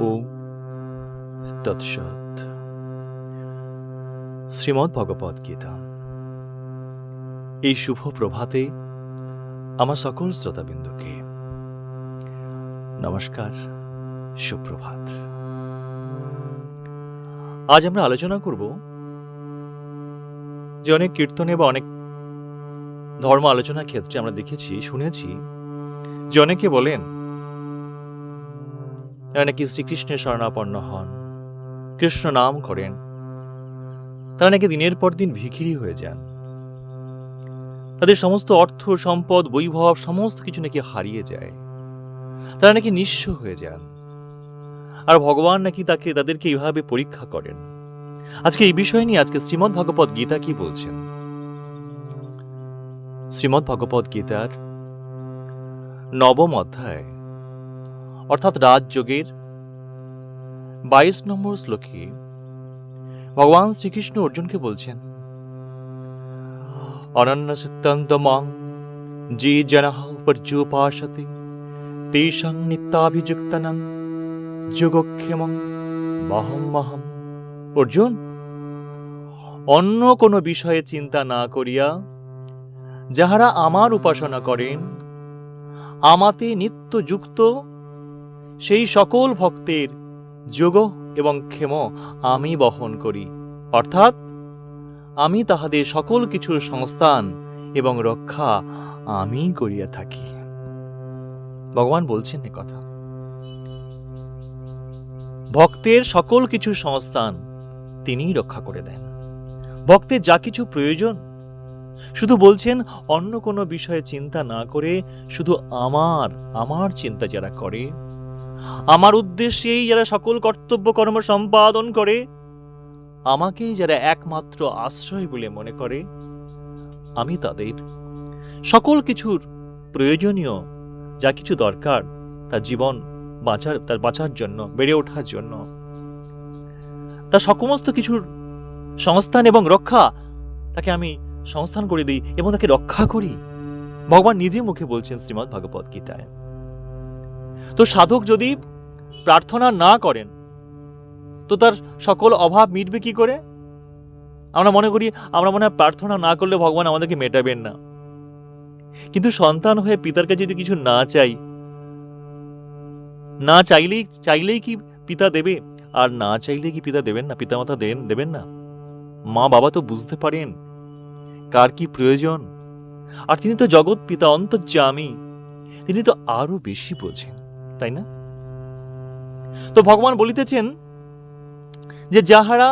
ওম তৎসৎ। শ্রীমদ্ ভগবদ গীতা। এই শুভ প্রভাতে আমার সকল শ্রোতাবৃন্দকে নমস্কার, সুপ্রভাত। আজ আমরা আলোচনা করব যে অনেক কীর্তনে বা অনেক ধর্ম আলোচনার ক্ষেত্রে আমরা দেখেছি, শুনেছি যে অনেকে বলেন যারা নাকি শ্রীকৃষ্ণের শরণাপন্ন হন, কৃষ্ণ নাম করেন, তারা নাকি দিনের পর দিন ভিখিরি হয়ে যান। তাদের সমস্ত অর্থ সম্পদ বৈভব সমস্ত কিছু নাকি হারিয়ে যায়, তারা নাকি নিঃস্ব হয়ে যান। আর ভগবান নাকি তাদেরকে এইভাবে পরীক্ষা করেন। আজকে এই বিষয় নিয়ে আজকে শ্রীমদ্ ভগবদ গীতা কি বলছেন। শ্রীমদ্ ভগবদ গীতার 9ম অধ্যায় অর্থাৎ রাজযোগের 22 নম্বর শ্লোকে ভগবান শ্রীকৃষ্ণ অর্জুনকে বলছেন, অনন্য সিদ্ধান্তমাং যে জনঃ পর্যুপাসতে তেষাং নিত্যাভিযুক্তানাং যোগক্ষেমং মহম্মহম। অর্জুন, অন্য কোনো বিষয়ে চিন্তা না করিয়া যাহারা আমার উপাসনা করেন, আমাতে নিত্য যুক্ত সেই সকল ভক্তের যোগ এবং ক্ষেম আমি বহন করি। অর্থাৎ আমি তাহাদের সকল কিছুর সংস্থান এবং রক্ষা আমি করিয়া থাকি। ভগবান বলছেন এ কথা। ভক্তের সকল কিছুর সংস্থান তিনিই রক্ষা করে দেন। ভক্তের যা কিছু প্রয়োজন শুধু বলছেন অন্য কোনো বিষয়ে চিন্তা না করে শুধু আমার চিন্তা যারা করে, আমার উদ্দেশ্যেই যারা সকল কর্তব্য কর্ম সম্পাদন করে, আমাকেই যারা একমাত্র আশ্রয় বলে মনে করে, আমি তাদের সকল কিছুর প্রয়োজনীয় যা কিছু দরকার তার জীবন বাঁচার জন্য, বেড়ে ওঠার জন্য, তার সমস্ত কিছুর সংস্থান এবং রক্ষা তাকে আমি সংস্থান করে দিই এবং তাকে রক্ষা করি। ভগবান নিজে মুখে বলছেন শ্রীমদ্ ভগবদ গীতায়। তো সাধক যদি প্রার্থনা না করেন তো তার সকল অভাব মিটবে কি করে? আমরা মনে হয় প্রার্থনা না করলে ভগবান আমাদেরকে মেটাবেন না। কিন্তু সন্তান হয়ে পিতার কাছে যদি কিছু না চাইলেই কি পিতা দেবে? আর না চাইলে কি পিতা দেবেন না? পিতামাতা দেবেন না? মা বাবা তো বুঝতে পারেন কার কি প্রয়োজন, আর তিনি তো জগৎ পিতা, অন্তর্যামী, তিনি তো আরো বেশি বোঝেন, তাই না? তো ভগবান বলিতেছেন যে যাহারা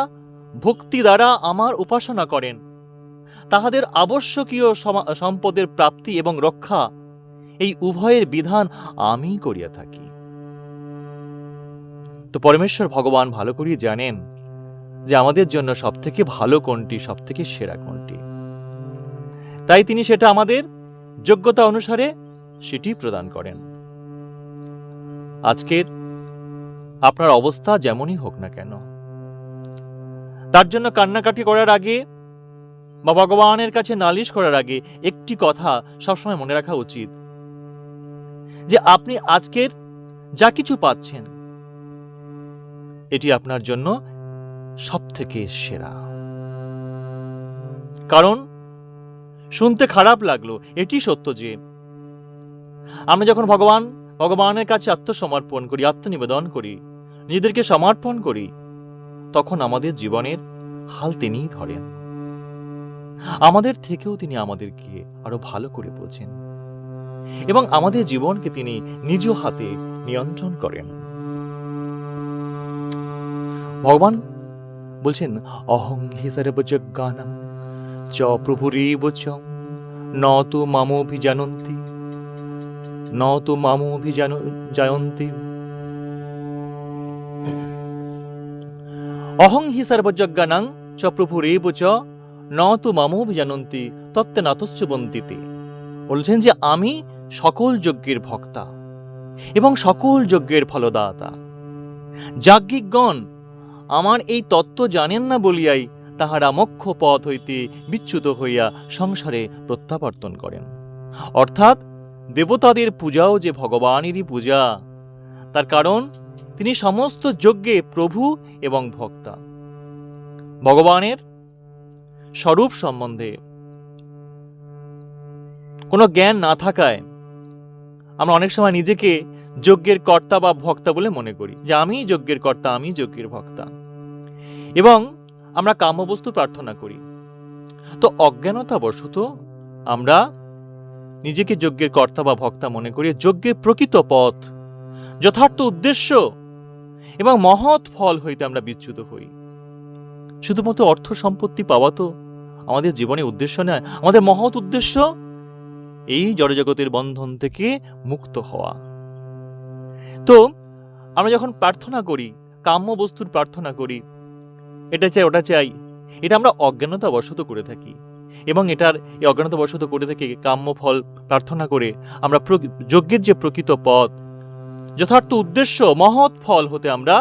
ভক্তি দ্বারা আমার উপাসনা করেন তাহাদের আবশ্যকীয় সম্পদের প্রাপ্তি এবং রক্ষা এই উভয়ের বিধান আমি করিয়া থাকি। তো পরমেশ্বর ভগবান ভালো করে জানেন যে আমাদের জন্য সবথেকে ভালো কোনটি, সবথেকে সেরা কোনটি। তাই তিনি সেটা আমাদের যোগ্যতা অনুসারে সেটি প্রদান করেন। আজকের আপনার অবস্থা যেমনই হোক না কেন, তার জন্য কান্নাকাটি করার আগে বা ভগবানের কাছে নালিশ করার আগে একটি কথা সবসময় মনে রাখা উচিত, যে আপনি আজকের যা কিছু পাচ্ছেন এটি আপনার জন্য সবথেকে সেরা। কারণ শুনতে খারাপ লাগলো, এটি সত্য যে আমরা যখন ভগবানের কাছে আত্মসমর্পণ করি, আত্মনিবেদন করি, নিজেদেরকে সমর্পণ করি, তখন আমাদের জীবনের হাল তিনিই ধরেন। আমাদের থেকেও তিনি আমাদেরকে আরো ভালো করে বোঝেন এবং আমাদের জীবনকে তিনি নিজ হাতে নিয়ন্ত্রণ করেন। ভগবান বলছেন, অহং হি সর্বযজ্ঞানাং চ প্রভুরেব চ ন তু মামোভিজানন্তি। অহং হি সর্বযজ্ঞানাং চ প্রভুরেব চ ন তু মামোভিজানন্তি তত্ত্বে নাতস্য বন্দিতে। বলছেন যে আমি সকল যজ্ঞের ভক্তা এবং সকল যজ্ঞের ফলদাতা। যাজ্ঞিকগণ আমার এই তত্ত্ব জানেন না বলিয়াই তাহারা মোক্ষ পথ হইতে বিচ্যুত হইয়া সংসারে প্রত্যাবর্তন করেন। অর্থাৎ দেবতাদের পূজাও যে ভগবানেরই পূজা, তার কারণ তিনি সমস্ত যজ্ঞে প্রভু এবং ভক্তা। ভগবানের স্বরূপ সম্বন্ধে কোনো জ্ঞান না থাকায় আমরা অনেক সময় নিজেকে যজ্ঞের কর্তা বা ভক্তা বলে মনে করি, যে আমি যজ্ঞের কর্তা, আমি যজ্ঞের ভক্তা, এবং আমরা কাম্যবস্তু প্রার্থনা করি। তো অজ্ঞানতাবশত আমরা নিজেকে যজ্ঞের কর্তা বা ভক্তা মনে করি। যজ্ঞের প্রকৃত পথ, যথার্থ উদ্দেশ্য এবং মহৎ ফল হইতে আমরা বিচ্যুত হই। শুধুমাত্র অর্থ সম্পত্তি পাওয়া তো আমাদের জীবনে উদ্দেশ্য নয়। আমাদের মহৎ উদ্দেশ্য এই জড়জগতের বন্ধন থেকে মুক্ত হওয়া। তো আমরা যখন প্রার্থনা করি, কাম্য বস্তুর প্রার্থনা করি, এটা চাই ওটা চাই, এটা আমরা অজ্ঞানতাবশত করে থাকি। এবং এই অজ্ঞানতাবশত করে থাকি কাম্য ফল প্রার্থনা করে আমরা যজ্ঞের যে প্রকৃত পথ, যথার্থ উদ্দেশ্য, মহৎ ফল হতে আমরা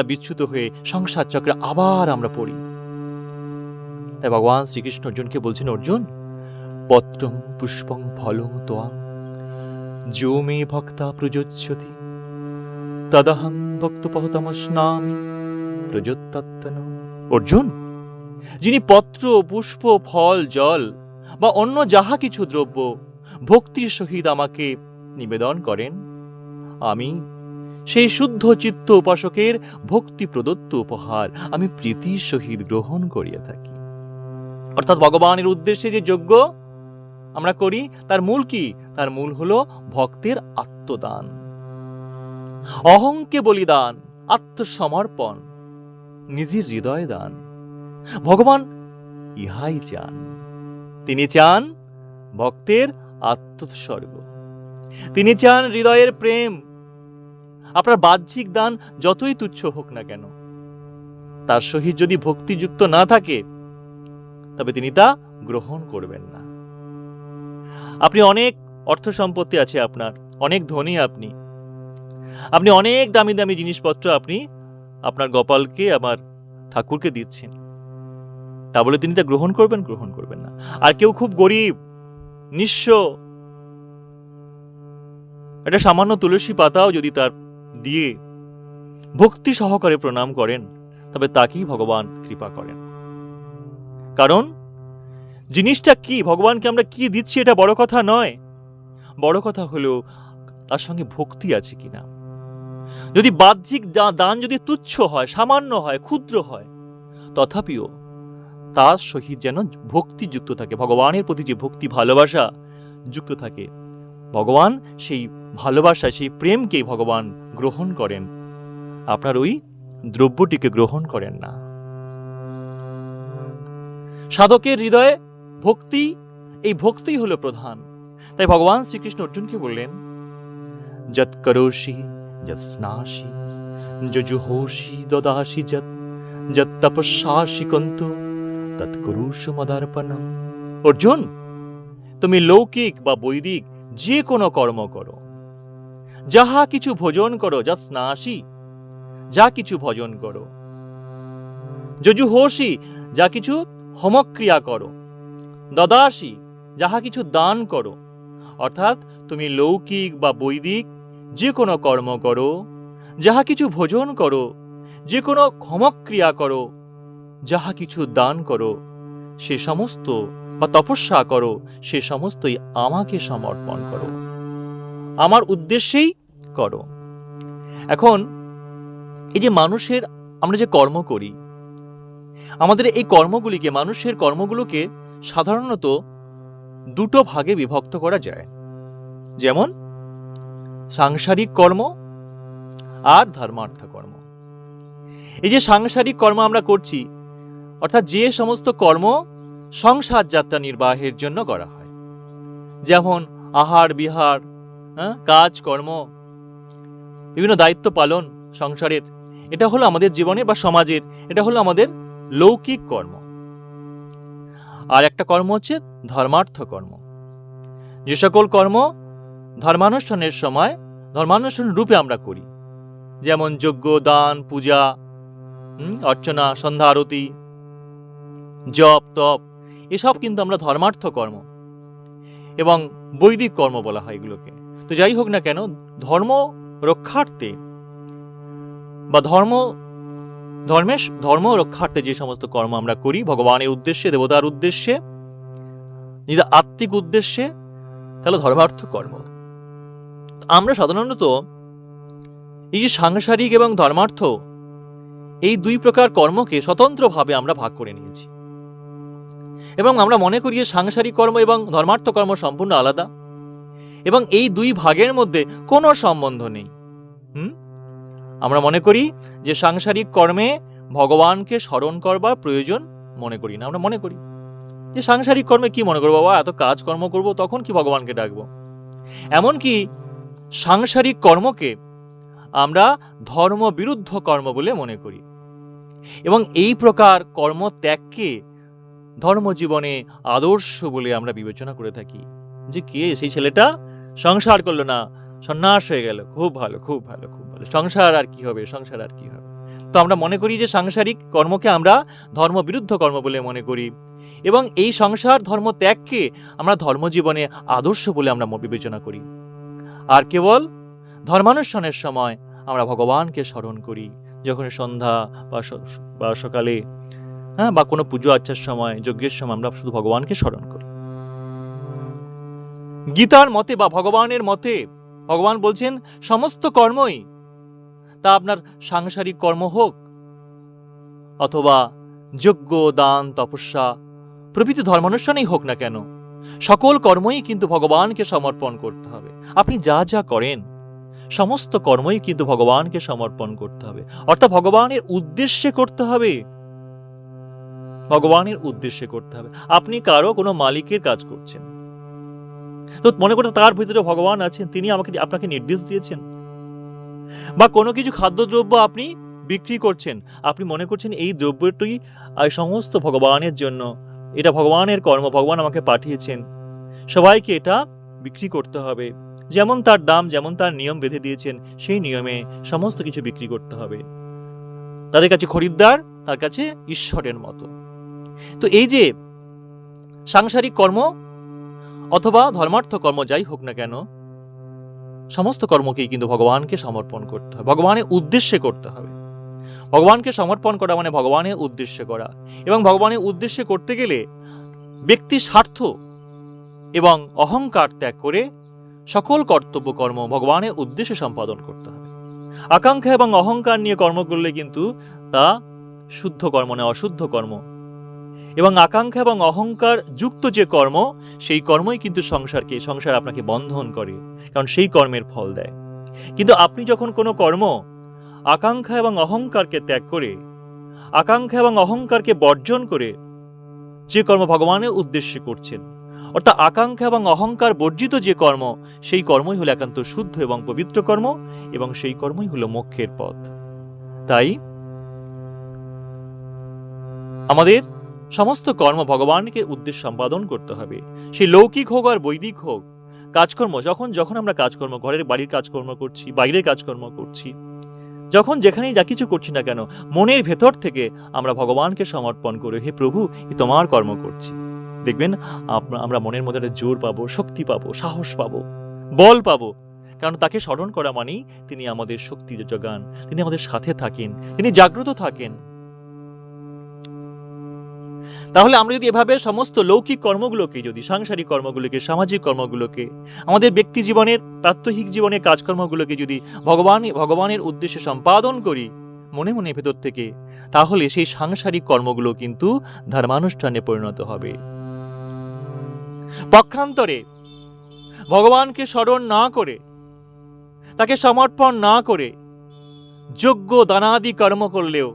বিচ্যুত হয়ে সংসার চক্রে আবার আমরা পড়ি। তাই ভগবান শ্রীকৃষ্ণ অর্জুনকে বলছেন, অর্জুন, পত্রং পুষ্পং ফলং ত্বং যো মে ভক্তা প্রযোজ্যতি তদহং ভক্তপহতমস্নামি প্রযোত্তত্তন। অর্জুন, যিনি পত্র, পুষ্প, ফল, জল বা অন্য যাহা কিছু দ্রব্য ভক্তির সহিত আমাকে নিবেদন করেন, আমি সেই শুদ্ধ চিত্ত উপাসকের ভক্তি প্রদত্ত উপহার আমি প্রীতির সহিত গ্রহণ করিয়া থাকি। অর্থাৎ ভগবানের উদ্দেশ্যে যে যজ্ঞ আমরা করি, তার মূল কি? তার মূল হলো ভক্তের আত্মদান, অহংকে বলিদান, আত্মসমর্পণ, নিজের হৃদয় দান। ভগবান ইহাই চান। তিনি চান ভক্তের আত্মোৎসর্গ, তিনি চান হৃদয়ের প্রেম। আপনার বাহ্যিক দান যতই তুচ্ছ হোক না কেন, তার সহিত যদি ভক্তিযুক্ত না থাকে, তবে তিনি তা গ্রহণ করবেন না। আপনি অনেক অর্থ সম্পত্তি আছে, আপনার অনেক ধনী, আপনি অনেক দামি দামি জিনিসপত্র আপনি আপনার গোপালকে, আমার ঠাকুরকে দিচ্ছেন, তা বলে তিনি তা গ্রহণ করবেন? গ্রহণ করবেন না। আর কেউ খুব গরিব, নিঃস্ব, একটা সামান্য তুলসী পাতাও যদি তার দিয়ে ভক্তি সহকারে প্রণাম করেন, তবে তাকেই ভগবান কৃপা করেন। কারণ জিনিসটা কি, ভগবানকে আমরা কি দিচ্ছি, এটা বড় কথা নয়। বড় কথা হলো তার সঙ্গে ভক্তি আছে কিনা। যদি বাহ্যিক দান যদি তুচ্ছ হয়, সামান্য হয়, ক্ষুদ্র হয়, তথাপিও তার সহিত যেন ভক্তি যুক্ত থাকে, ভগবানের প্রতি যে ভক্তি, ভালোবাসা যুক্ত থাকে। ভগবান সেই ভালোবাসা, সেই প্রেমকেই ভগবান গ্রহণ করেন, আপনার ওই দ্রব্যটিকে গ্রহণ করেন না। সাধকের হৃদয়ে ভক্তি, এই ভক্তিই হলো প্রধান। তাই ভগবান শ্রীকৃষ্ণ অর্জুনকে বললেন, যৎ করোষি যৎ স্নাসি যজুহোষি দদাসি যৎ যৎ তপস্যাসি কন্তু তৎ কুরুষু মদার্পণম। অর্জুন, তুমি লৌকিক বা বৈদিক যে কোনো কর্ম করো, যাহা কিছু ভোজন করো, যৎ স্নাসি, যা কিছু ভোজন করো, যজুহোষি, যা কিছু হোমক্রিয়া করো, দদাসি, যাহা কিছু দান করো। অর্থাৎ তুমি লৌকিক বা বৈদিক যে কোনো কর্ম করো, যাহা কিছু ভোজন করো, যে কোনো হোমক্রিয়া করো, যাহা কিছু দান করো, সে সমস্ত বা তপস্যা করো, সে সমস্তই আমাকে সমর্পণ করো, আমার উদ্দেশ্যেই করো। এখন এই যে মানুষের, আমরা যে কর্ম করি, আমাদের এই কর্মগুলিকে, মানুষের কর্মগুলোকে সাধারণত দুটো ভাগে বিভক্ত করা যায়। যেমন সাংসারিক কর্ম আর ধর্মার্থ কর্ম। এই যে সাংসারিক কর্ম আমরা করছি, অর্থাৎ যে সমস্ত কর্ম সংসার যাত্রা নির্বাহের জন্য করা হয়, যেমন আহার বিহার, কাজ কর্ম, বিভিন্ন দায়িত্ব পালন সংসারের, এটা হলো আমাদের জীবনে বা সমাজের, এটা হলো আমাদের লৌকিক কর্ম। আর একটা কর্ম হচ্ছে ধর্মার্থ কর্ম। যে সকল কর্ম ধর্মানুষ্ঠানের সময় ধর্মানুষ্ঠান রূপে আমরা করি, যেমন যজ্ঞ, দান, পূজা, অর্চনা, সন্ধ্যা আরতি, জপ তপ, এসব কিন্তু আমরা ধর্মার্থ কর্ম এবং বৈদিক কর্ম বলা হয় এগুলোকে। তো যাই হোক না কেন, ধর্ম রক্ষার্থে বা ধর্ম রক্ষার্থে যে সমস্ত কর্ম আমরা করি ভগবানের উদ্দেশ্যে, দেবতার উদ্দেশ্যে, নিজের আত্মিক উদ্দেশ্যে, তাহলে ধর্মার্থ কর্ম। আমরা সাধারণত এই যে সাংসারিক এবং ধর্মার্থ এই দুই প্রকার কর্মকে স্বতন্ত্রভাবে আমরা ভাগ করে নিয়েছি এবং আমরা মনে করি যে সাংসারিক কর্ম এবং ধর্মার্থ কর্ম সম্পূর্ণ আলাদা এবং এই দুই ভাগের মধ্যে কোনো সম্বন্ধ নেই। আমরা মনে করি যে সাংসারিক কর্মে ভগবানকে স্মরণ করবার প্রয়োজন মনে করি না। আমরা মনে করি যে সাংসারিক কর্মে কি মনে করবো, বাবা এত কাজকর্ম করব, তখন কি ভগবানকে ডাকবো। এমনকি সাংসারিক কর্মকে আমরা ধর্ম বিরুদ্ধ কর্ম বলে মনে করি এবং এই প্রকার কর্ম ত্যাগকে ধর্মজীবনে আদর্শ বলে আমরা বিবেচনা করে থাকি। যে কে সেই ছেলেটা সংসার করলো না, সন্ন্যাস হয়ে গেল, খুব ভালো, খুব ভালো, খুব ভালো, সংসার আর কি হবে, সংসার আর কি হবে। তো আমরা মনে করি যে সাংসারিক কর্মকে আমরা ধর্মবিরুদ্ধ কর্ম বলে মনে করি এবং এই সংসার ধর্ম ত্যাগকে আমরা ধর্মজীবনে আদর্শ বলে আমরা বিবেচনা করি। আর কেবল ধর্মানুষ্ঠানের সময় আমরা ভগবানকে স্মরণ করি, যখন সন্ধ্যা বা সকালে বা কোনো পুজো আর্চার সময়, যজ্ঞের সময় আমরা শুধু ভগবানকে স্মরণ করি। গীতার মতে বা ভগবানের মতে ভগবান বলছেন সমস্ত কর্মই, তা আপনার সাংসারিক কর্ম হোক অথবা যজ্ঞ, দান, তপস্যা প্রভৃতি ধর্মানুষ্ঠানেই হোক না কেন, সকল কর্মই কিন্তু ভগবানকে সমর্পণ করতে হবে। আপনি যা যা করেন সমস্ত কর্মই কিন্তু ভগবানকে সমর্পণ করতে হবে, অর্থাৎ ভগবানের উদ্দেশ্যে করতে হবে, ভগবানের উদ্দেশ্যে করতে হবে। আপনি কারো কোনো মালিকের কাজ করছেন, তো মনে করতে তার ভিতরে ভগবান আছেন, তিনি আপনাকে নির্দেশ দিয়েছেন। বা কোনো কিছু খাদ্যদ্রব্য আপনি বিক্রি করছেন, আপনি মনে করছেন এই দ্রব্যটি সমস্ত ভগবানের জন্য, এটা ভগবানের কর্ম, ভগবান আমাকে পাঠিয়েছেন, সবাইকে এটা বিক্রি করতে হবে, যেমন তার দাম, যেমন তার নিয়ম বেঁধে দিয়েছেন সেই নিয়মে সমস্ত কিছু বিক্রি করতে হবে। তাদের কাছে খরিদ্দার, তার কাছে ঈশ্বরের মতো। তো এই যে সাংসারিক কর্ম অথবা ধর্মার্থ কর্ম যাই হোক না কেন, সমস্ত কর্মকেই কিন্তু ভগবানকে সমর্পণ করতে হবে, ভগবানের উদ্দেশ্যে করতে হবে। ভগবানকে সমর্পণ করা মানে ভগবানের উদ্দেশ্যে করা, এবং ভগবানের উদ্দেশ্যে করতে গেলে ব্যক্তি স্বার্থ এবং অহংকার ত্যাগ করে সকল কর্তব্য কর্ম ভগবানের উদ্দেশ্যে সম্পাদন করতে হবে। আকাঙ্ক্ষা এবং অহংকার নিয়ে কর্ম করলে কিন্তু তা শুদ্ধ কর্ম নয়, অশুদ্ধ কর্ম। এবং আকাঙ্ক্ষা এবং অহংকার যুক্ত যে কর্ম, সেই কর্মই কিন্তু সংসার আপনাকে বন্ধন করে, কারণ সেই কর্মের ফল দেয়। কিন্তু আপনি যখন কোনো কর্ম আকাঙ্ক্ষা এবং অহংকারকে ত্যাগ করে, আকাঙ্ক্ষা এবং অহংকারকে বর্জন করে যে কর্ম ভগবানের উদ্দেশ্যে করছেন, অর্থাৎ আকাঙ্ক্ষা এবং অহংকার বর্জিত যে কর্ম, সেই কর্মই হলো একান্ত শুদ্ধ এবং পবিত্র কর্ম, এবং সেই কর্মই হলো মোক্ষের পথ। তাই আমাদের সমস্ত কর্ম ভগবানকে উদ্দেশ্য সম্পাদন করতে হবে, সেই লৌকিক হোক আর বৈদিক হোক। কাজকর্ম যখন আমরা কাজকর্ম, ঘরের বাড়ির কাজকর্ম করছি, বাইরের কাজকর্ম করছি, যখন যেখানেই যা কিছু করছি না কেন, মনের ভেতর থেকে আমরা ভগবানকে সমর্পণ করে, হে প্রভু, তোমার কর্ম করছি। দেখবেন আমরা মনের মধ্যে একটা জোর পাবো, শক্তি পাবো, সাহস পাবো, বল পাবো, কারণ তাকে স্মরণ করা মানেই তিনি আমাদের শক্তি যোগান, তিনি আমাদের সাথে থাকেন, তিনি জাগ্রত থাকেন। তাহলে আমরা যদি এভাবে সমস্ত লৌকিক কর্মগুলোকে, যদি সাংসারিক কর্মগুলোকে, সামাজিক কর্মগুলোকে, আমাদের ব্যক্তি জীবনের, প্রাত্যহিক জীবনের কাজকর্মগুলোকে যদি ভগবানের উদ্দেশ্যে সম্পাদন করি মনে মনে ভেতর থেকে, তাহলে সেই সাংসারিক কর্মগুলো কিন্তু ধর্মানুষ্ঠানে পরিণত হবে। পক্ষান্তরে ভগবানকে স্মরণ না করে, তাকে সমর্পণ না করে যজ্ঞ দানাদি কর্ম করলেও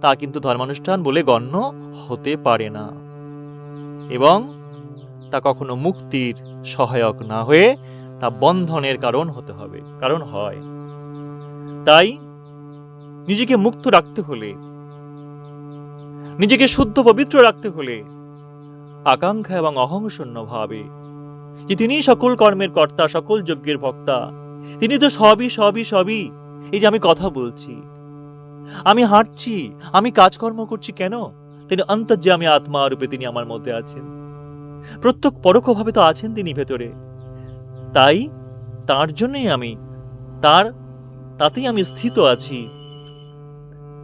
তা কিন্তু ধর্মানুষ্ঠান বলে গণ্য হতে পারে না, এবং তা কখনো মুক্তির সহায়ক না হয়ে তা বন্ধনের কারণ হয়। তাই নিজেকে মুক্ত রাখতে হলে, নিজেকে শুদ্ধ পবিত্র রাখতে হলে আকাঙ্ক্ষা এবং অহংশূন্য ভাবে যে তিনি সকল কর্মের কর্তা, সকল যজ্ঞের ভক্তা, তিনি তো সবই। এই যে আমি কথা বলছি, আমি হাঁটছি, আমি কাজকর্ম করছি, কেন? তিনি অন্তর্যামী আত্মা রূপে তিনি আমার মধ্যে আছেন, প্রত্যক্ষ পরোক্ষভাবে তো আছেন তিনি ভেতরে। তাই তার জন্যই তাতেই আমি স্থিত আছি,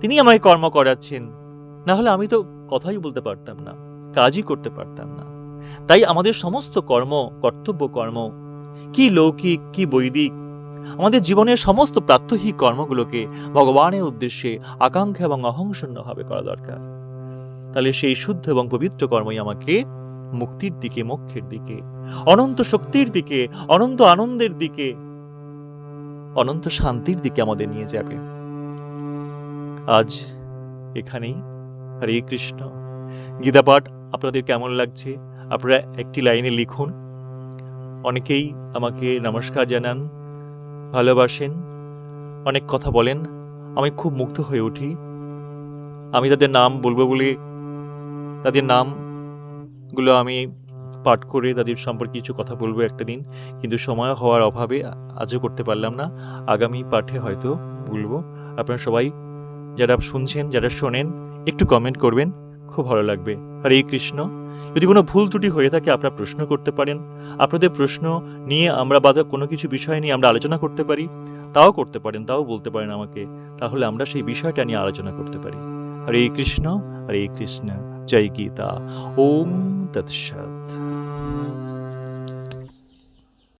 তিনি আমায় কর্ম করাচ্ছেন, না হলে আমি তো কথাই বলতে পারতাম না, কাজই করতে পারতাম না। তাই আমাদের সমস্ত কর্ম, কর্তব্য কর্ম, কি লৌকিক কি বৈদিক, আমাদের জীবনের সমস্ত প্রাত্যহিক কর্মগুলোকে ভগবানের উদ্দেশ্যে আকাঙ্ক্ষা এবং অহংশূন্যভাবে করা দরকার। তাহলে সেই শুদ্ধ এবং পবিত্র কর্মই আমাকে মুক্তির দিকে, মোক্ষের দিকে, অনন্ত শক্তির দিকে, অনন্ত আনন্দের দিকে, অনন্ত শান্তির দিকে আমাদের নিয়ে যাবে। আজ এখানেই। হরে কৃষ্ণ। গীতা পাঠ আপনাদের কেমন লাগছে আপনারা একটি লাইনে লিখুন। অনেকেই আমাকে নমস্কার জানান, ভালোবাসেন, অনেক কথা বলেন, আমি খুব মুগ্ধ হয়ে উঠি। আমি তাদের নাম বলবো বলে তাদের নামগুলো আমি পাঠ করে তাদের সম্পর্কে কিছু কথা বলবো একটা দিন, কিন্তু সময় হওয়ার অভাবে আজও করতে পারলাম না। আগামী পাঠে হয়তো বলবো। আপনারা সবাই যারা শুনছেন, যারা শোনেন, একটু কমেন্ট করবেন, খুব ভালো লাগবে। হরে কৃষ্ণ। যদি কোনো ভুল ত্রুটি হয়ে থাকে আপনারা প্রশ্ন করতে পারেন। আপনাদের প্রশ্ন নিয়ে আমরা বাধা কোনো কিছু বিষয় নিয়ে আমরা আলোচনা করতে পারি, তাও করতে পারেন, তাও বলতে পারেন আমাকে, তাহলে আমরা সেই বিষয়টা নিয়ে আলোচনা করতে পারি। হরে কৃষ্ণ, হরে কৃষ্ণ। জয় গীতা। ওম তৎসৎ।